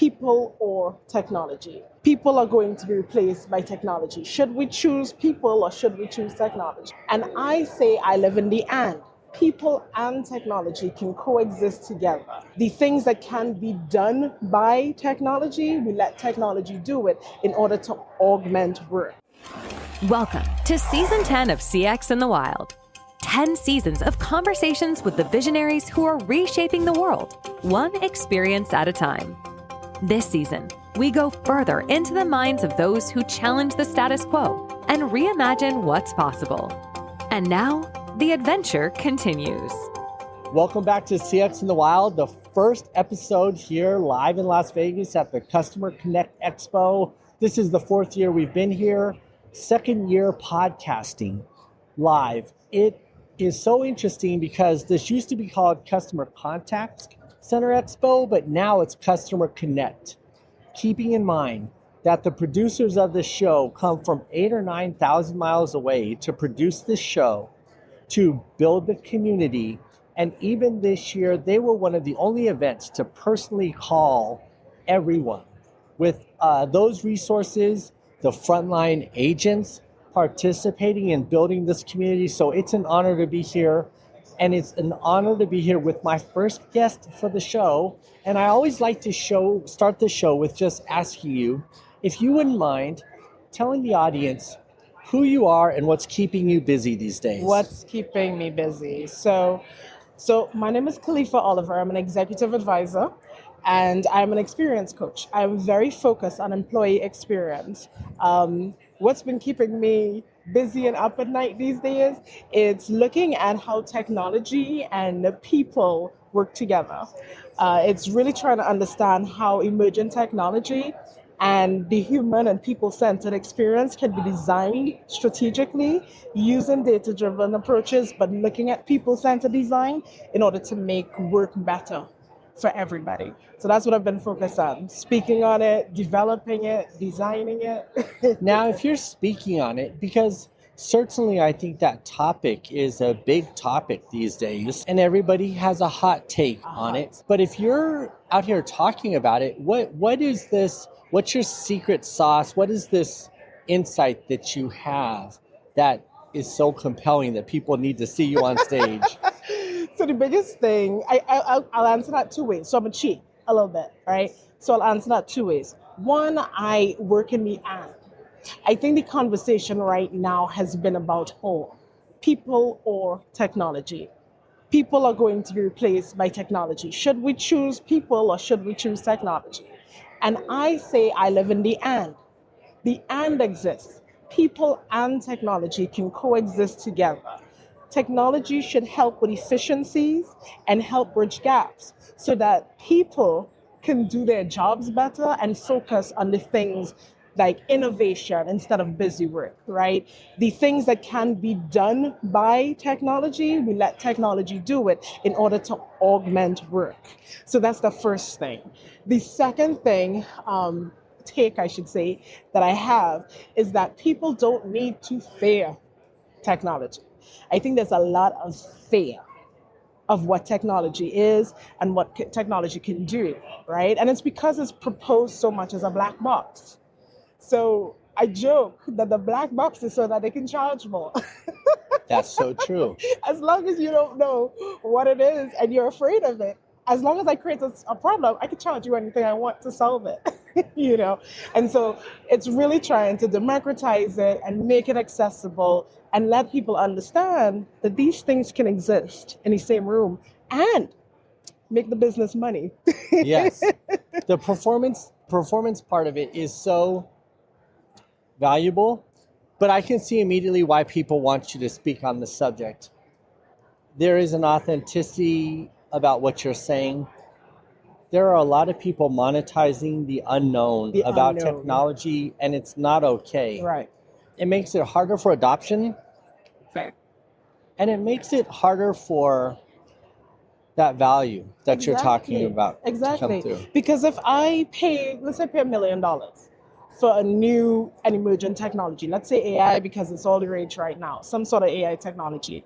people or technology? People are going to be replaced by technology. Should we choose people or should we choose technology? And I say I live in the and. People and technology can coexist together. The things that can be done by technology, we let technology do it in order to augment work. Welcome to Season 10 of CX in the Wild. 10 seasons of conversations with the visionaries who are reshaping the world, one experience at a time. This season, we go further into the minds of those who challenge the status quo and reimagine what's possible. And now, the adventure continues. Welcome back to CX in the Wild, the first episode here live in Las Vegas at the Customer Connect Expo. This is the fourth year we've been here, second year podcasting live. It is so interesting because this used to be called Customer Contact Center Expo, but now it's Customer Connect. Keeping in mind that the producers of this show come from 8,000 or 9,000 miles away to produce this show, to build the community. And even this year, they were one of the only events to personally call everyone. With those resources, the frontline agents participating in building this community. So it's an honor to be here. And it's an honor to be here with my first guest for the show. And I always like to start the show with just asking you, if you wouldn't mind telling the audience who you are and what's keeping you busy these days. What's keeping me busy? So my name is Kalifa Oliver. I'm an executive advisor and I'm an experience coach. I'm very focused on employee experience. What's been keeping me busy and up at night these days? It's looking at how technology and the people work together. It's really trying to understand how emerging technology and the human and people-centered experience can be designed strategically using data-driven approaches, but looking at people-centered design in order to make work better for everybody. So that's what I've been focused on, speaking on it, developing it, designing it. Now, if you're speaking on it, because certainly I think that topic is a big topic these days, and everybody has a hot take on it. But if you're out here talking about it, what is this? What's your secret sauce? What is this insight that you have that is so compelling that people need to see you on stage? So the biggest thing, I'll answer that two ways. So I'm a cheat a little bit, right? So I'll answer that two ways. One, I work in the and. I think the conversation right now has been about people or technology. People are going to be replaced by technology. Should we choose people or should we choose technology? And I say I live in the and. The and exists. People and technology can coexist together. Technology should help with efficiencies and help bridge gaps so that people can do their jobs better and focus on the things like innovation instead of busy work, right? The things that can be done by technology, we let technology do it in order to augment work. So that's the first thing. The second thing, take I should say, that I have is that people don't need to fear technology. I think there's a lot of fear of what technology is and what technology can do, right? And it's because it's proposed so much as a black box. So I joke that the black box is so that they can charge more. That's so true. As long as you don't know what it is and you're afraid of it, as long as I create a problem, I can charge you anything I want to solve it, And so it's really trying to democratize it and make it accessible and let people understand that these things can exist in the same room and make the business money. Yes. The performance part of it is so valuable, but I can see immediately why people want you to speak on the subject. There is an authenticity about what you're saying. There are a lot of people monetizing the unknown about technology, and it's not okay. Right. It makes it harder for adoption. Fair. And it makes it harder for that value that you're talking about to come through. Because if I pay, let's say I pay $1 million for a new and emerging technology, let's say AI because it's all the rage right now, some sort of AI technology,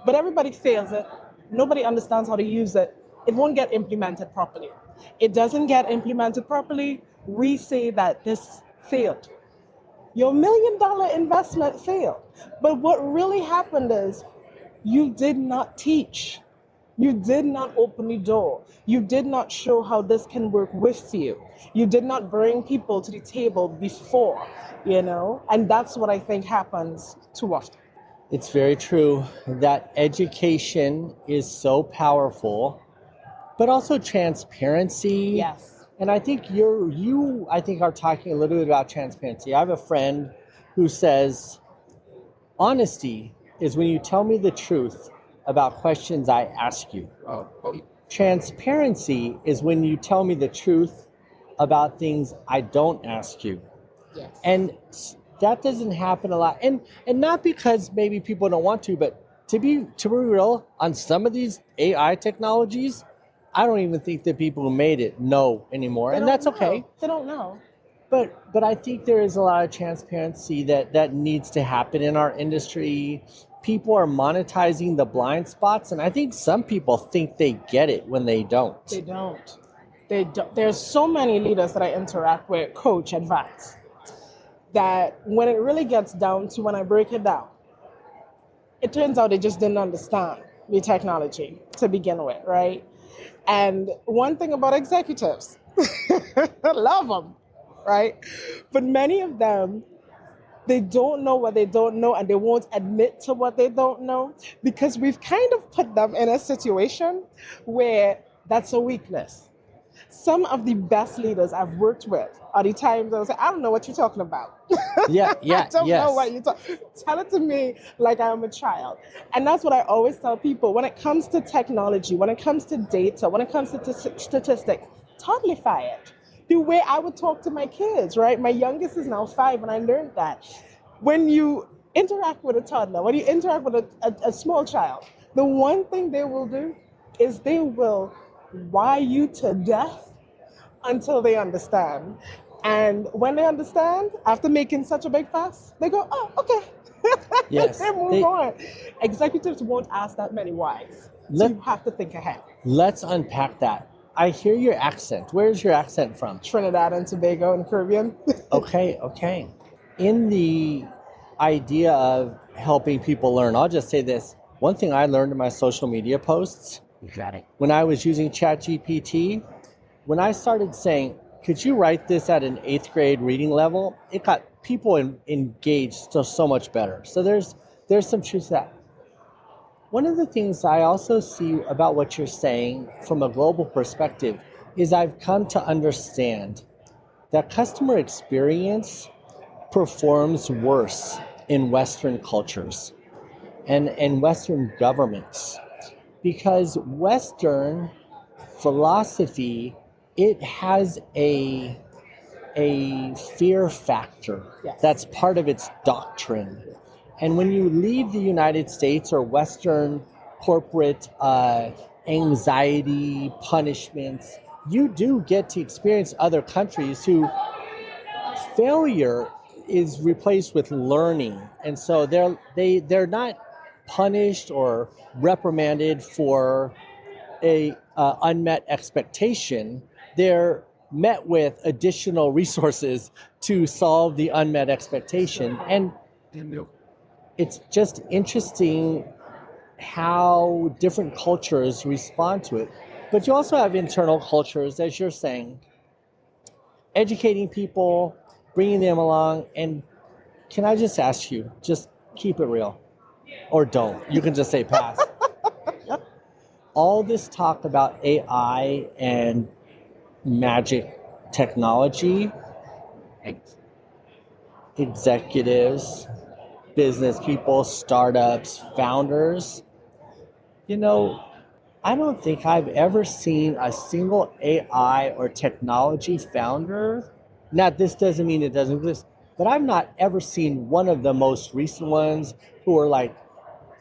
but everybody fails it, nobody understands how to use it, it won't get implemented properly. It doesn't get implemented properly. We say that this failed. Your $1 million investment failed. But what really happened is you did not teach. You did not open the door. You did not show how this can work with you. You did not bring people to the table before, and that's what I think happens too often. It's very true that education is so powerful, but also transparency. Yes. And I think you are talking a little bit about transparency. I have a friend who says, honesty is when you tell me the truth about questions I ask you. Transparency is when you tell me the truth about things I don't ask you. Yes. And that doesn't happen a lot. And not because maybe people don't want to, but to be real, on some of these AI technologies, I don't even think the people who made it know anymore. And that's okay. They don't know. But I think there is a lot of transparency that needs to happen in our industry. People are monetizing the blind spots, and I think some people think they get it when they don't. They don't. There's so many leaders that I interact with, coach, advise, that when it really gets down to when I break it down, it turns out they just didn't understand the technology to begin with, right? And one thing about executives, I love them, right? But many of them, they don't know what they don't know, and they won't admit to what they don't know because we've kind of put them in a situation where that's a weakness. Some of the best leaders I've worked with are the times they'll say, I don't know what you're talking about. Yeah, I don't know what you're talking about. Tell it to me like I'm a child. And that's what I always tell people. When it comes to technology, when it comes to data, when it comes to statistics, toddlerify it. The way I would talk to my kids, right? My youngest is now 5, and I learned that. When you interact with a toddler, when you interact with a small child, the one thing they will do is they will why you to death until they understand. And when they understand, after making such a big fuss, they go, oh, okay. Yes. They move on. Executives won't ask that many whys. So you have to think ahead. Let's unpack that. I hear your accent. Where's your accent from? Trinidad and Tobago and Caribbean. Okay. In the idea of helping people learn, I'll just say this. One thing I learned in my social media posts, when I was using ChatGPT, when I started saying, could you write this at an 8th grade reading level? It got people engaged so much better. So there's some truth to that. One of the things I also see about what you're saying from a global perspective is I've come to understand that customer experience performs worse in Western cultures and Western governments, because Western philosophy, it has a fear factor. Yes. That's part of its doctrine. And when you leave the United States or Western corporate anxiety, punishments, you do get to experience other countries who failure is replaced with learning. And so they're not punished or reprimanded for a unmet expectation. They're met with additional resources to solve the unmet expectation. And it's just interesting how different cultures respond to it. But you also have internal cultures, as you're saying, educating people, bringing them along. And can I just ask you, just keep it real, or don't. You can just say pass. All this talk about AI and magic technology, executives, business people, startups, founders, I don't think I've ever seen a single AI or technology founder. Now, this doesn't mean it doesn't exist, but I've not ever seen one of the most recent ones who are like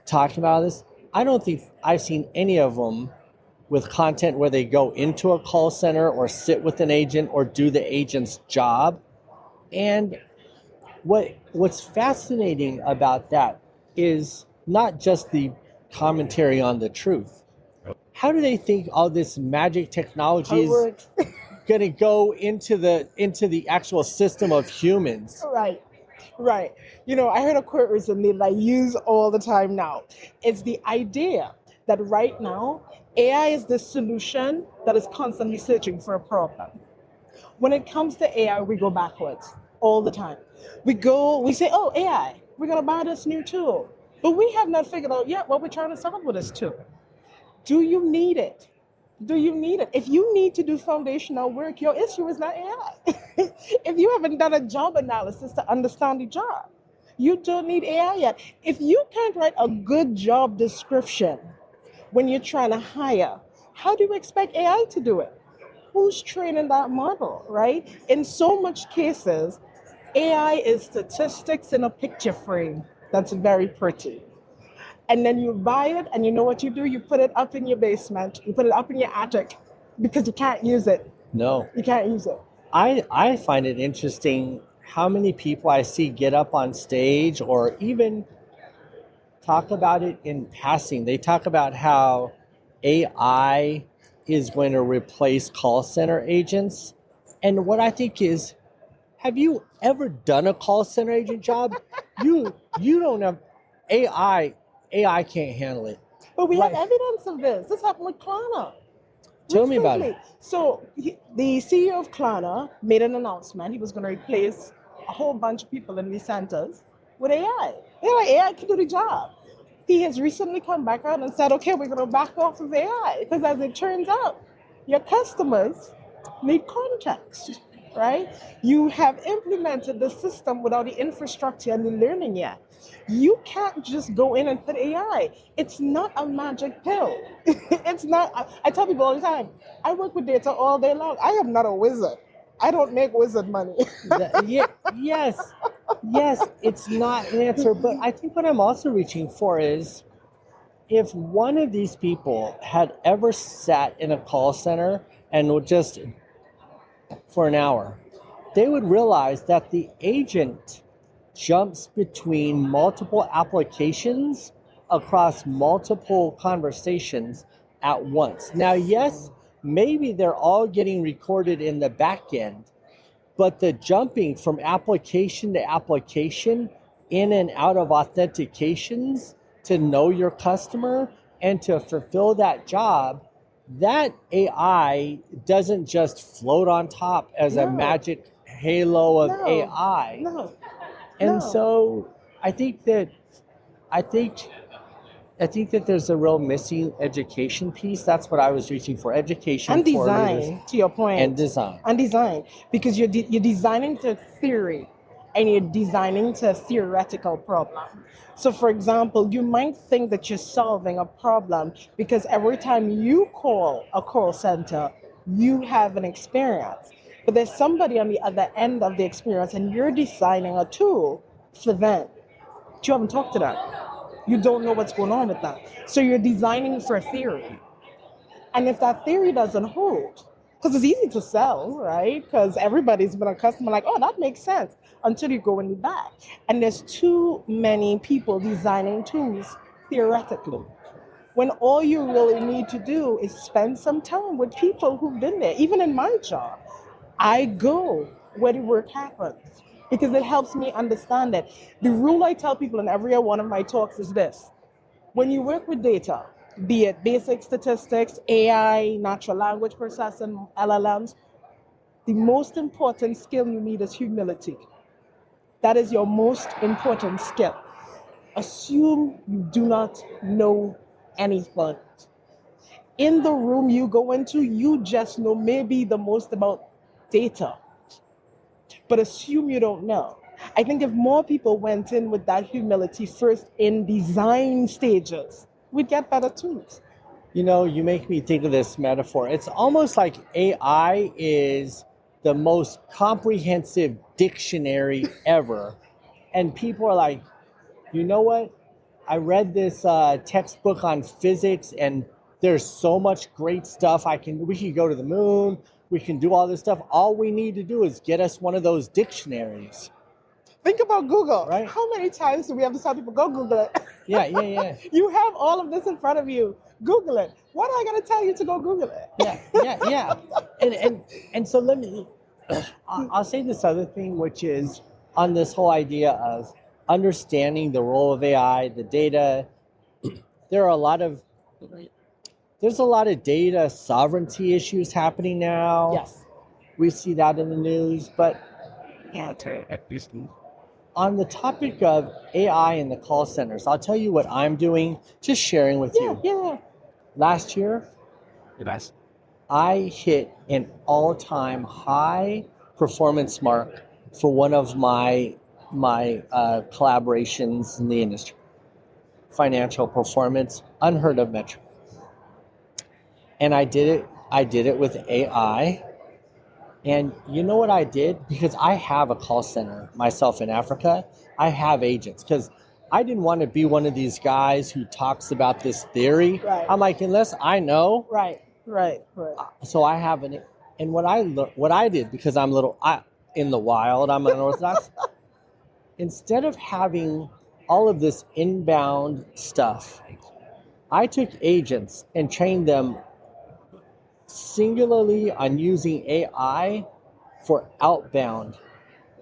talking about this. I don't think I've seen any of them with content where they go into a call center or sit with an agent or do the agent's job. And what's fascinating about that is not just the commentary on the truth. how do they think all this magic technology How it is works. going to go into the actual system of humans? Right, right. You know, I heard a quote recently that I use all the time now. It's the idea that right now, AI is the solution that is constantly searching for a problem. When it comes to AI, we go backwards all the time. We say, oh, AI, we're going to buy this new tool. But we have not figured out yet what we're trying to solve with this tool. Do you need it? Do you need it? If you need to do foundational work, your issue is not AI. If you haven't done a job analysis to understand the job, you don't need AI yet. If you can't write a good job description when you're trying to hire, how do you expect AI to do it? Who's training that model, right? In so much cases, AI is statistics in a picture frame that's very pretty. And then you buy it, and you know what you do? You put it up in your basement, you put it up in your attic because you can't use it. No. You can't use it. I find it interesting how many people I see get up on stage or even talk about it in passing. They talk about how AI is going to replace call center agents. And what I think is, have you ever done a call center agent job? You don't have AI can't handle it. But we Like, have evidence of this. This happened with Klarna. tell me about it. So the CEO of Klarna made an announcement. He was going to replace a whole bunch of people in these centers with AI. They're like, AI can do the job. He has recently come back out and said, okay, we're going to back off of AI because as it turns out, your customers need context, right? You have implemented the system without the infrastructure and the learning yet. You can't just go in and put AI. It's not a magic pill. It's not. I tell people all the time, I work with data all day long. I am not a wizard. I don't make wizard money. Yes, it's not an answer. But I think what I'm also reaching for is, if one of these people had ever sat in a call center and would just for an hour, they would realize that the agent jumps between multiple applications across multiple conversations at once. Now, yes, maybe they're all getting recorded in the back end, but the jumping from application to application, in and out of authentications to know your customer and to fulfill that job, that AI doesn't just float on top as a No. magic halo of No. AI. No. And No. so I think that there's a real missing education piece. That's what I was reaching for. Education And for leaders. design, to your point. And design. And design, because you're designing to theory, and you're designing to a theoretical problem. So, for example, you might think that you're solving a problem because every time you call a call center, you have an experience. But there's somebody on the other end of the experience, and you're designing a tool for them. But you haven't talked to them. You don't know what's going on with that. So you're designing for a theory. And if that theory doesn't hold, because it's easy to sell, right? Because everybody's been a customer like, oh, that makes sense, until you go in the back. And there's too many people designing tools theoretically, when all you really need to do is spend some time with people who've been there. Even in my job, I go where the work happens because it helps me understand it. The rule I tell people in every one of my talks is this: when you work with data, be it basic statistics, AI, natural language processing, LLMs, the most important skill you need is humility. That is your most important skill. Assume you do not know anything. In the room you go into, you just know maybe the most about data, but assume you don't know. I think if more people went in with that humility first in design stages, we'd get better tools. You know, you make me think of this metaphor. It's almost like AI is the most comprehensive dictionary ever. And people are like, you know what? I read this textbook on physics, and there's so much great stuff. We can go to the moon. We can do all this stuff. All we need to do is get us one of those dictionaries. Think about Google. Right. How many times do we have to tell people, go Google it? Yeah. You have all of this in front of you. Google it. What am I going to tell you to go Google it? Yeah. And so let me, I'll say this other thing, which is on this whole idea of understanding the role of AI, the data. There's a lot of data sovereignty issues happening now. Yes. We see that in the news, but on the topic of AI in the call centers, I'll tell you what I'm doing, just sharing with you. Yeah. Last year, I hit an all-time high performance mark for one of my collaborations in the industry. Financial performance, unheard of metric. And I did it with AI. And you know what I did? Because I have a call center myself in Africa. I have agents because I didn't want to be one of these guys who talks about this theory. Right. I'm like, unless I know. Right. So I have and what I did, because I'm in the wild, I'm unorthodox. Instead of having all of this inbound stuff, I took agents and trained them singularly on using AI for outbound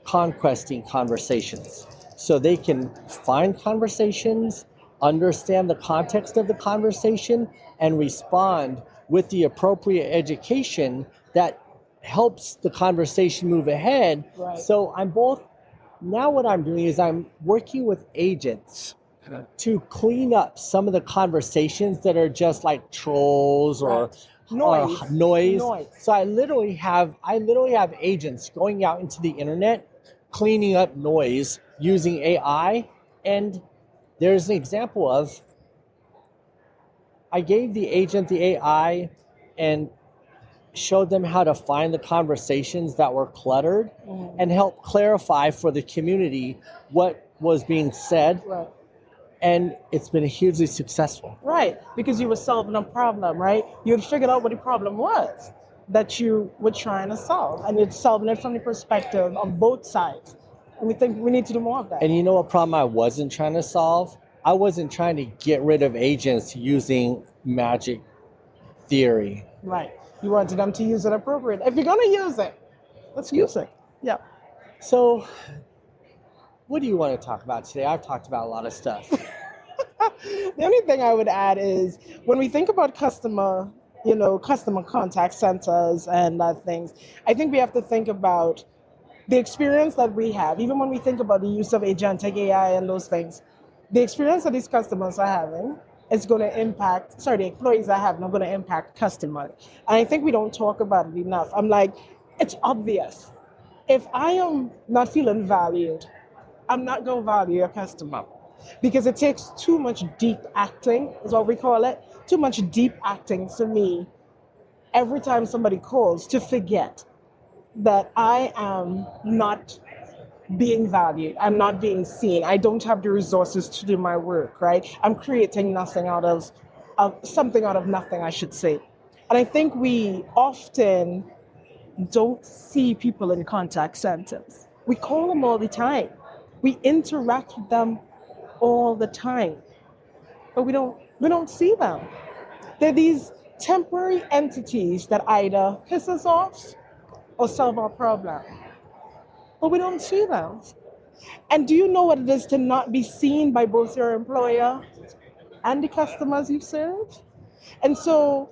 conquesting conversations. So they can find conversations, understand the context of the conversation, and respond with the appropriate education that helps the conversation move ahead. Right. So now what I'm doing is I'm working with agents to clean up some of the conversations that are just like trolls or noise. So I literally have agents going out into the internet, cleaning up noise using AI. And there's an example of, I gave the agent the AI and showed them how to find the conversations that were cluttered and help clarify for the community what was being said. Right. And it's been hugely successful. Right, because you were solving a problem, right? You had figured out what the problem was that you were trying to solve, and you're solving it from the perspective of both sides. And we think we need to do more of that. And you know what problem I wasn't trying to solve? I wasn't trying to get rid of agents using magic theory. Right. You wanted them to use it appropriately. If you're going to use it, let's use it. Yeah. So what do you want to talk about today? I've talked about a lot of stuff. The only thing I would add is when we think about customer contact centers and things, I think we have to think about the experience that we have. Even when we think about the use of agentic AI and those things, the experience that these customers are having is going to impact, the employees are having are going to impact customers. And I think we don't talk about it enough. I'm like, it's obvious. If I am not feeling valued, I'm not going to value a customer, because it takes too much deep acting, is what we call it. Too much deep acting for me every time somebody calls to forget that I am not being valued. I'm not being seen. I don't have the resources to do my work, right? I'm creating something out of nothing, I should say. And I think we often don't see people in contact centers. We call them all the time. We interact with them all the time, but we don't see them. They're these temporary entities that either piss us off or solve our problem, but we don't see them. And do you know what it is to not be seen by both your employer and the customers you serve? And so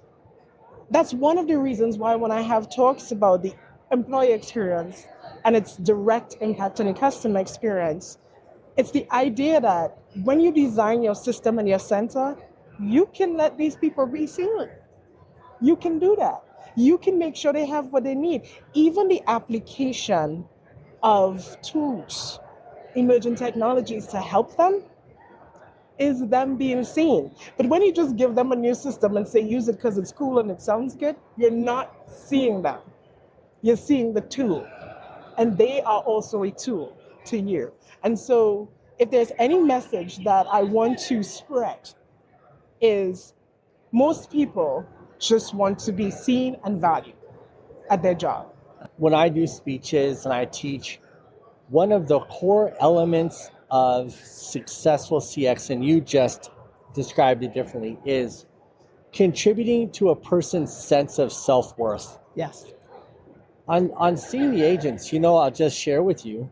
that's one of the reasons why when I have talks about the employee experience and its direct impact on the customer experience, it's the idea that when you design your system and your center, you can let these people be seen. You can do that. You can make sure they have what they need. Even the application of tools, emerging technologies to help them, is them being seen. But when you just give them a new system and say, use it because it's cool and it sounds good, you're not seeing them. You're seeing the tool. And they are also a tool to you. And so if there's any message that I want to spread, is most people just want to be seen and valued at their job. When I do speeches and I teach one of the core elements of successful CX, and you just described it differently, is contributing to a person's sense of self-worth. Yes. On seeing the agents, I'll just share with you.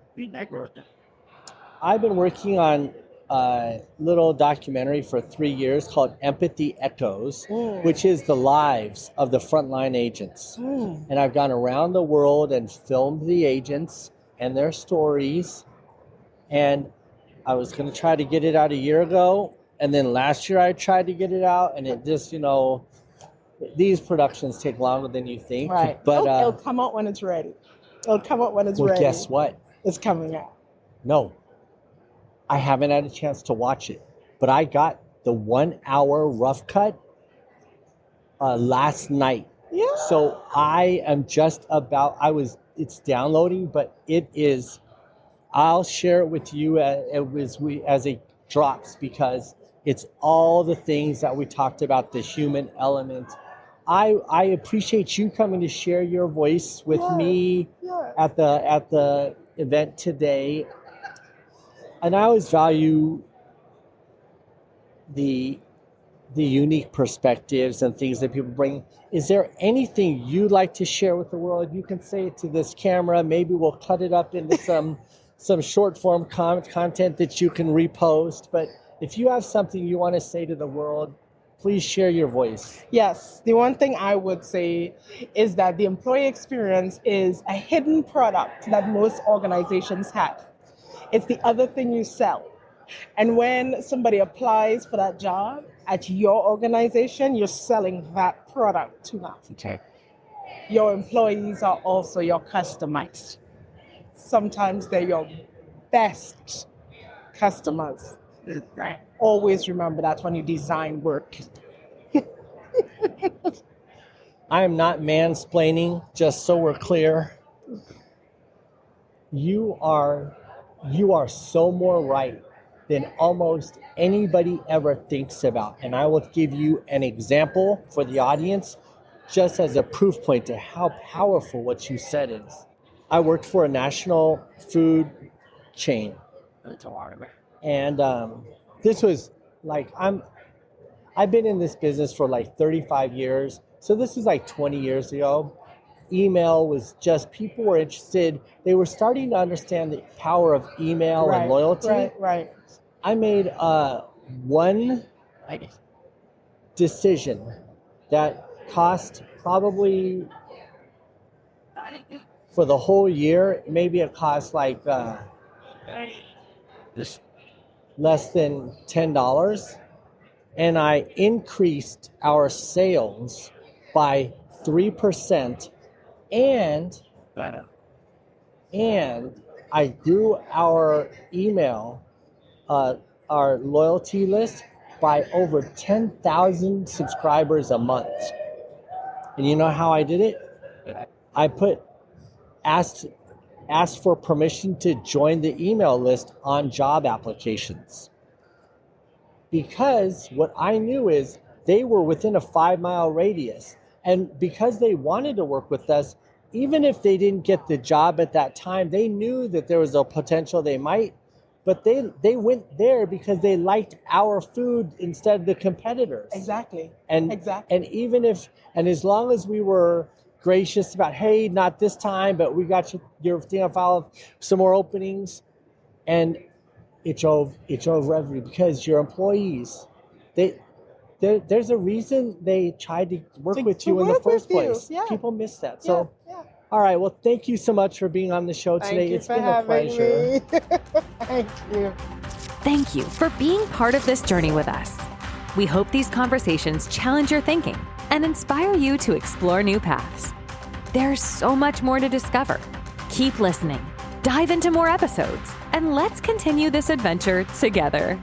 I've been working on a little documentary for 3 years called Empathy Echoes, which is the lives of the frontline agents. And I've gone around the world and filmed the agents and their stories. And I was going to try to get it out a year ago. And then last year I tried to get it out, and it just, these productions take longer than you think. Right. But it'll come out when it's ready. It'll come out when it's ready. Guess what? It's coming out. No, I haven't had a chance to watch it, but I got the 1 hour rough cut last night. Yeah. So I am it's downloading, but it is, I'll share it with you as it drops, because it's all the things that we talked about, the human element. I appreciate you coming to share your voice with me at the event today. And I always value the unique perspectives and things that people bring. Is there anything you'd like to share with the world? You can say it to this camera. Maybe we'll cut it up into some short form content that you can repost. But if you have something you want to say to the world, please share your voice. Yes. The one thing I would say is that the employee experience is a hidden product that most organizations have. It's the other thing you sell. And when somebody applies for that job at your organization, you're selling that product to them. Okay. Your employees are also your customers. Sometimes they're your best customers. Right. Always remember that when you design work. I am not mansplaining, just so we're clear. You are so more right than almost anybody ever thinks about. And I will give you an example for the audience, just as a proof point to how powerful what you said is. I worked for a national food chain. And this was like, I've been in this business for like 35 years. So this was like 20 years ago. Email was just, people were interested. They were starting to understand the power of email and loyalty. Right. I made one decision that cost probably, for the whole year, maybe it cost like less than $10. And I increased our sales by 3%. And I grew our email, our loyalty list, by over 10,000 subscribers a month. And you know how I did it? I asked for permission to join the email list on job applications. Because what I knew is they were within a 5-mile radius. And because they wanted to work with us, even if they didn't get the job at that time, they knew that there was a potential they might, but they went there because they liked our food instead of the competitors. Exactly. And as long as we were gracious about, hey, not this time, but we got your thing on file, some more openings, and it drove revenue, because your employees, there's a reason they tried to work with you in the first place. Yeah. People miss that. So, yeah. All right. Well, thank you so much for being on the show today. It's been a pleasure. Thank you. Thank you for being part of this journey with us. We hope these conversations challenge your thinking and inspire you to explore new paths. There's so much more to discover. Keep listening, dive into more episodes, and let's continue this adventure together.